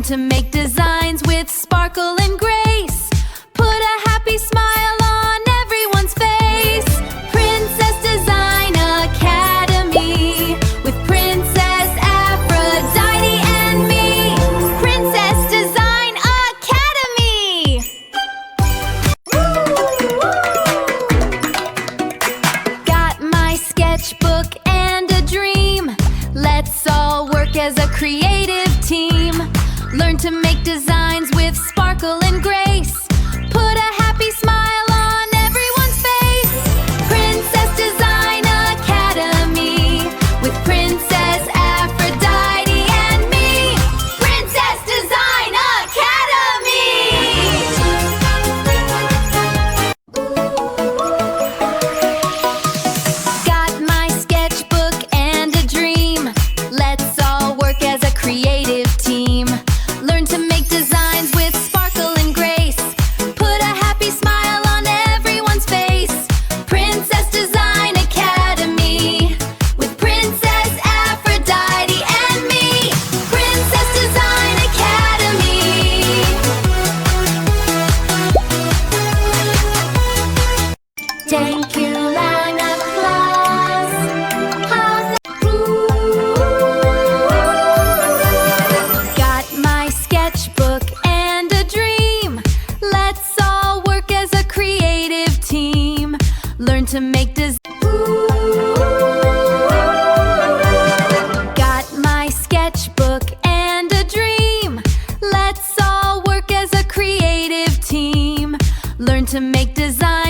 Learn to make designs with sparkle and grace. Put a happy smile on everyone's face. Princess Design Academy with Princess Aphrodite and me. Princess Design Academy! Got my sketchbook and a dream. Let's all work as a creative team. Learn to make designs with sparkle and grace. Put a happy smile on everyone's face. Princess Design Academy with Princess Aphrodite and me. Princess Design Academy! Got my sketchbook and a dream. Let's all work as a creative team. Learn to make designs with sparkle and grace. Put a happy smile on everyone's face. Princess Design Academy with Princess Aphrodite and me. Princess Design Academy. Thank you, round of applause. Got my sketchbook and a dream. Let's all work as a creative team. Learn to make designs. Got my sketchbook and a dream. Let's all work as a creative team. Learn to make designs.